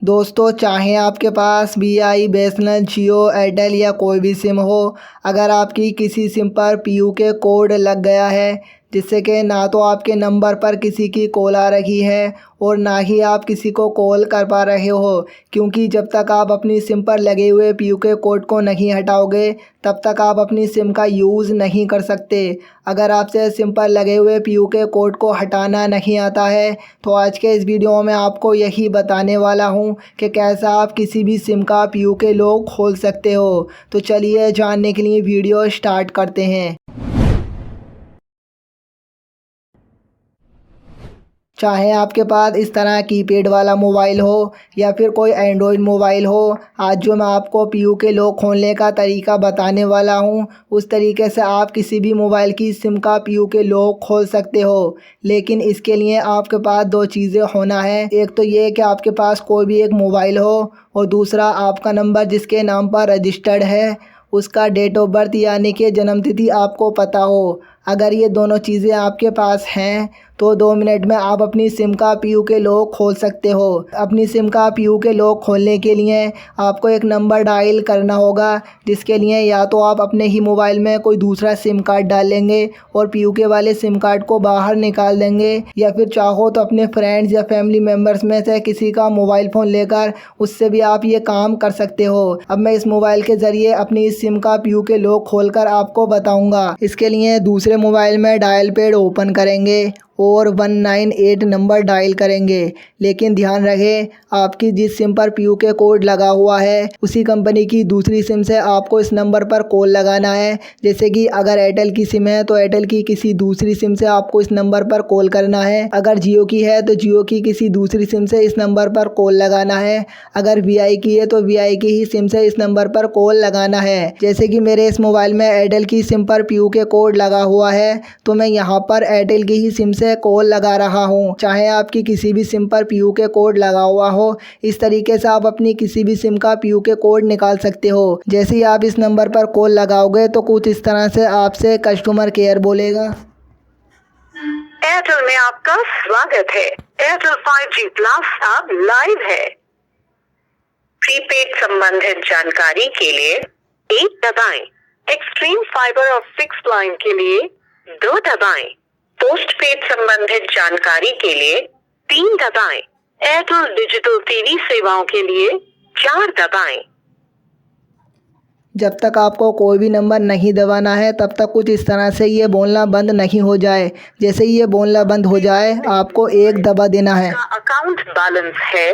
दोस्तों, चाहे आपके पास वी BSNL, जियो, एयरटेल या कोई भी सिम हो, अगर आपकी किसी सिम पर PUK कोड लग गया है जिससे कि ना तो आपके नंबर पर किसी की कॉल आ रही है और ना ही आप किसी को कॉल कर पा रहे हो, क्योंकि जब तक आप अपनी सिम पर लगे हुए PUK कोड को नहीं हटाओगे तब तक आप अपनी सिम का यूज़ नहीं कर सकते। अगर आपसे सिम पर लगे हुए PUK कोड को हटाना नहीं आता है तो आज के इस वीडियो में आपको यही बताने वाला हूँ कि कैसा आप किसी भी सिम का PUK लॉक खोल सकते हो। तो चलिए जानने के लिए वीडियो स्टार्ट करते हैं। चाहे आपके पास इस तरह कीपैड वाला मोबाइल हो या फिर कोई एंड्रॉयड मोबाइल हो, आज जो मैं आपको PUK लॉक खोलने का तरीका बताने वाला हूँ उस तरीके से आप किसी भी मोबाइल की सिम का PUK लॉक खोल सकते हो। लेकिन इसके लिए आपके पास दो चीज़ें होना है। एक तो ये कि आपके पास कोई भी एक मोबाइल हो और दूसरा आपका नंबर जिसके नाम पर रजिस्टर्ड है उसका डेट ऑफ बर्थ यानी कि जन्मतिथि आपको पता हो। अगर ये दोनों चीज़ें आपके पास हैं तो 2 मिनट में आप अपनी सिम का PUK लॉक खोल सकते हो। अपनी सिम का PUK लॉक खोलने के लिए आपको एक नंबर डायल करना होगा, जिसके लिए या तो आप अपने ही मोबाइल में कोई दूसरा सिम कार्ड डाल लेंगे और PUK वाले सिम कार्ड को बाहर निकाल देंगे, या फिर चाहो तो अपने फ्रेंड्स या फैमिली मेम्बर्स में से किसी का मोबाइल फ़ोन लेकर उससे भी आप ये काम कर सकते हो। अब मैं इस मोबाइल के ज़रिए अपनी इस सिम का PUK लॉक खोलकर आपको बताऊँगा। इसके लिए दूसरे मोबाइल में डायल पैड ओपन करेंगे और 198 नंबर डायल करेंगे। लेकिन ध्यान रखें, आपकी जिस सिम पर PUK कोड लगा हुआ है उसी कंपनी की दूसरी सिम से आपको इस नंबर पर कॉल लगाना है। जैसे कि अगर एयरटेल की सिम है तो एयरटेल की किसी दूसरी सिम से आपको इस नंबर पर कॉल करना है। अगर जियो की है तो जियो की किसी दूसरी सिम से इस नंबर पर कॉल लगाना है। अगर VI की है तो VI की ही सिम से इस नंबर पर कॉल लगाना है। जैसे कि मेरे इस मोबाइल में एयरटेल की सिम पर PUK कोड लगा हुआ है तो मैं यहाँ पर एयरटेल की ही सिम से कॉल लगा रहा हूँ। चाहे आपकी किसी भी सिम पर PUK कोड लगा हुआ हो, इस तरीके से आप अपनी किसी भी सिम का PUK कोड निकाल सकते हो। जैसे ही आप इस नंबर पर कॉल लगाओगे तो कुछ इस तरह से आपसे कस्टमर केयर बोलेगा। एयरटेल में आपका स्वागत है। एयरटेल 5G प्लस अब लाइव है। प्रीपेड संबंधित जानकारी के लिए 1 दबाएं। एक्सट्रीम फाइबर और फिक्स लाइन के लिए 2 दबाएं। पोस्टपेड संबंधित जानकारी के लिए 3 दबाएं। एयरटेल डिजिटल टीवी सेवाओं के लिए 4 दबाएं। जब तक आपको कोई भी नंबर नहीं दबाना है तब तक कुछ इस तरह से ये बोलना बंद नहीं हो जाए। जैसे ही ये बोलना बंद हो जाए आपको 1 दबा देना है। अकाउंट बैलेंस है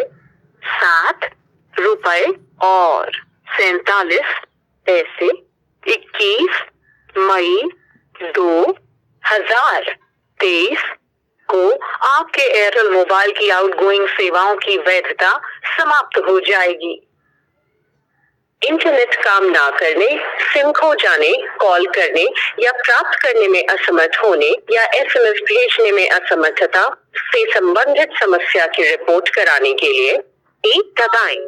7 रुपए और 47 पैसे। 21 मई 2023 को आपके एयरटेल मोबाइल की आउटगोइंग सेवाओं की वैधता समाप्त हो जाएगी। इंटरनेट काम ना करने, सिम खो जाने, कॉल करने या प्राप्त करने में असमर्थ होने या SMS भेजने में असमर्थता से संबंधित समस्या की रिपोर्ट कराने के लिए 1 दबाएं।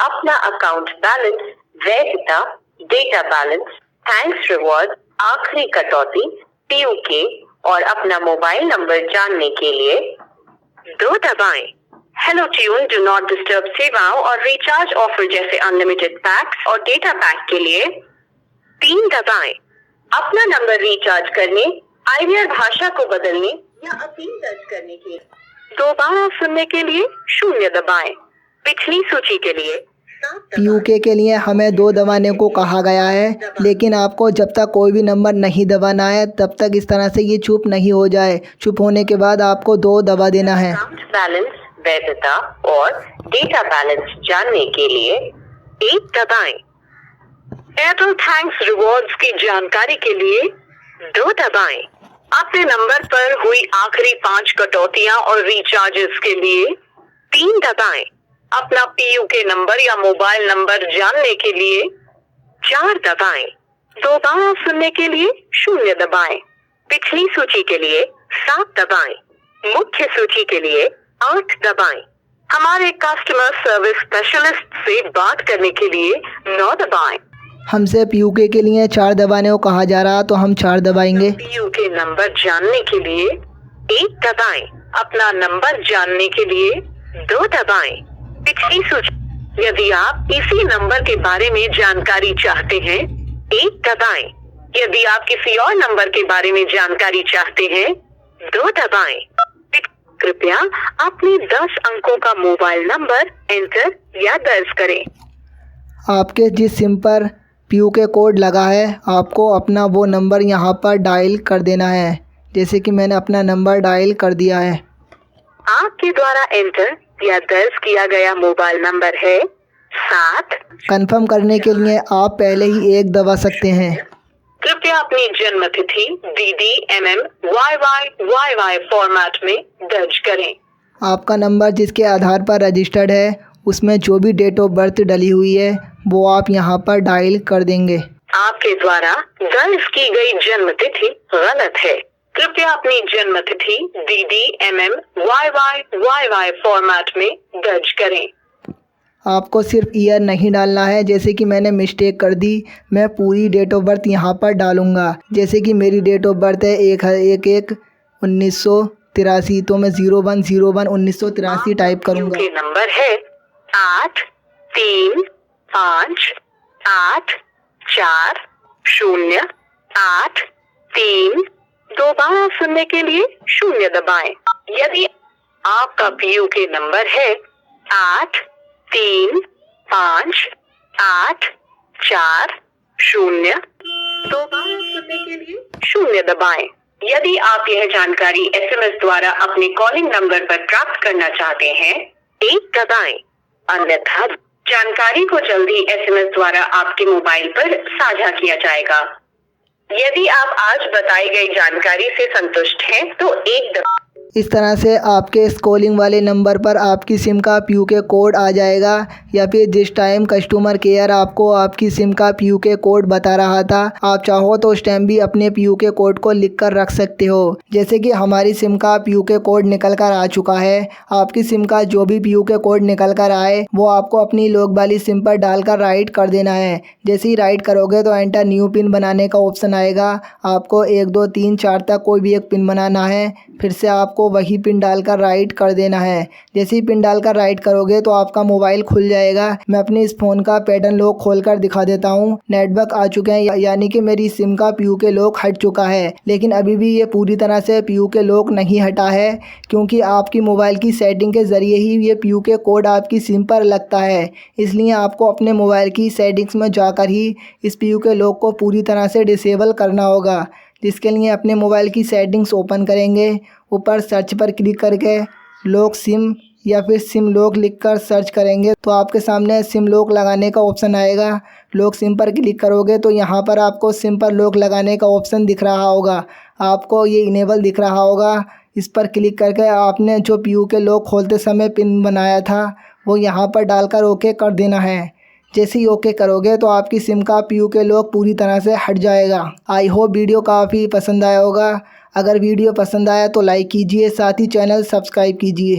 अपना अकाउंट बैलेंस, वैधता, डेटा बैलेंस, थैंक्स रिवॉर्ड, आखिरी कटौती, PUK और अपना मोबाइल नंबर जानने के लिए 2 दबाएं। Hello tune, do not disturb सेवाओं और रिचार्ज ऑफर जैसे अनलिमिटेड पैक्स और डेटा पैक के लिए 3 दबाएं। अपना नंबर रिचार्ज करने, IVR भाषा को बदलने या अपील दर्ज करने के लिए दोबारा सुनने के लिए 0 दबाएं। पिछली सूची के लिए PUK के लिए हमें 2 दबाने को कहा गया है, लेकिन आपको जब तक कोई भी नंबर नहीं दबाना है तब तक इस तरह से ये चुप नहीं हो जाए। चुप होने के बाद आपको 2 दबा देना है। अकाउंट बैलेंस, वैधता और डेटा बैलेंस जानने के लिए 1 दबाएं। एयरटेल थैंक्स रिवॉर्ड्स की जानकारी के लिए 2 दबाएं। अपने नंबर पर हुई आखिरी 5 कटौतियां और रिचार्जेस के लिए 3 दबाएं। अपना PUK नंबर या मोबाइल नंबर जानने के लिए 4 दबाएं। दोबारा सुनने के लिए 0 दबाएं। पिछली सूची के लिए 7 दबाएं। मुख्य सूची के लिए 8 दबाएं। हमारे कस्टमर सर्विस स्पेशलिस्ट से बात करने के लिए 9 दबाएं। हमसे PUK के लिए 4 दबाने को कहा जा रहा तो हम 4 दबाएंगे। PUK नंबर जानने के लिए 1 दबाएं। अपना नंबर जानने के लिए 2 दबाएं। पिछली सूचना। यदि आप इसी नंबर के बारे में जानकारी चाहते हैं, 1 दबाएं। यदि आप किसी और नंबर के बारे में जानकारी चाहते हैं, 2 दबाएं। कृपया अपने 10 अंकों का मोबाइल नंबर एंटर या दर्ज करें। आपके जिस सिम पर PUK कोड लगा है, आपको अपना वो नंबर यहाँ पर डायल कर देना है। जैसे कि मैंने अपना नंबर डायल कर दिया है। आपके द्वारा एंटर या दर्ज किया गया मोबाइल नंबर है 7। कंफर्म करने के लिए आप पहले ही 1 दबा सकते हैं। कृपया अपनी जन्म तिथि DD MM YY फॉर्मेट में दर्ज करें। आपका नंबर जिसके आधार पर रजिस्टर्ड है, उसमें जो भी डेट ऑफ बर्थ डली हुई है वो आप यहाँ पर डायल कर देंगे। आपके द्वारा दर्ज की गई जन्म तिथि गलत है। कृपया अपनी जन्म तिथि DD MM YY फॉर्मेट में दर्ज करें। आपको सिर्फ ईयर नहीं डालना है, जैसे कि मैंने मिस्टेक कर दी। मैं पूरी डेट ऑफ बर्थ यहाँ पर डालूँगा। जैसे कि मेरी डेट ऑफ बर्थ है 1/1/1983, तो मैं 01/01/1983 टाइप करूँगा। आपके नंबर है 83584083। दोबारा सुनने के लिए 0 दबाएं। यदि आपका PUK नंबर है 835840, दोबारा सुनने के लिए 0 दबाएं। यदि आप यह जानकारी SMS द्वारा अपने कॉलिंग नंबर पर प्राप्त करना चाहते हैं, 1 दबाएं। अन्यथा जानकारी को जल्दी SMS द्वारा आपके मोबाइल पर साझा किया जाएगा। यदि आप आज बताई गई जानकारी से संतुष्ट हैं तो 1 दबाएं। इस तरह से आपके इस कॉलिंग वाले नंबर पर आपकी सिम का PUK कोड आ जाएगा, या फिर जिस टाइम कस्टमर केयर आपको आपकी सिम का PUK कोड बता रहा था, आप चाहो तो उस टाइम भी अपने PUK कोड को लिख कर रख सकते हो। जैसे कि हमारी सिम का PUK कोड निकल कर आ चुका है। आपकी सिम का जो भी PUK कोड निकल कर आए वो आपको अपनी लॉक वाली सिम पर डालकर राइट कर देना है। जैसे ही राइट करोगे तो एंटर न्यू पिन बनाने का ऑप्शन आएगा। आपको 1 2 3 4 तक कोई भी एक पिन बनाना है, फिर से आपको वही पिन डालकर राइट कर देना है। जैसे ही पिन डालकर राइट करोगे तो आपका मोबाइल खुल जाएगा। मैं अपने इस फ़ोन का पैटर्न लॉक खोलकर दिखा देता हूँ। नेटवर्क आ चुके हैं, यानी कि मेरी सिम का PUK लॉक हट चुका है। लेकिन अभी भी ये पूरी तरह से PUK लॉक नहीं हटा है, क्योंकि आपकी मोबाइल की सेटिंग के ज़रिए ही ये PUK कोड आपकी सिम पर लगता है। इसलिए आपको अपने मोबाइल की सेटिंग्स में जाकर ही इस PUK लॉक को पूरी तरह से डिसेबल करना होगा। जिसके लिए अपने मोबाइल की सेटिंग्स ओपन करेंगे। ऊपर सर्च पर क्लिक करके लॉक सिम या फिर सिम लॉक लिखकर सर्च करेंगे तो आपके सामने सिम लॉक लगाने का ऑप्शन आएगा। लॉक सिम पर क्लिक करोगे तो यहाँ पर आपको सिम पर लॉक लगाने का ऑप्शन दिख रहा होगा। आपको ये इनेबल दिख रहा होगा। इस पर क्लिक करके आपने जो PUK लॉक खोलते समय पिन बनाया था वो यहाँ पर डालकर ओके कर देना है। जैसे ही ओके करोगे तो आपकी सिम का PUK लॉक पूरी तरह से हट जाएगा। आई होप वीडियो काफ़ी पसंद आया होगा। अगर वीडियो पसंद आया तो लाइक कीजिए, साथ ही चैनल सब्सक्राइब कीजिए।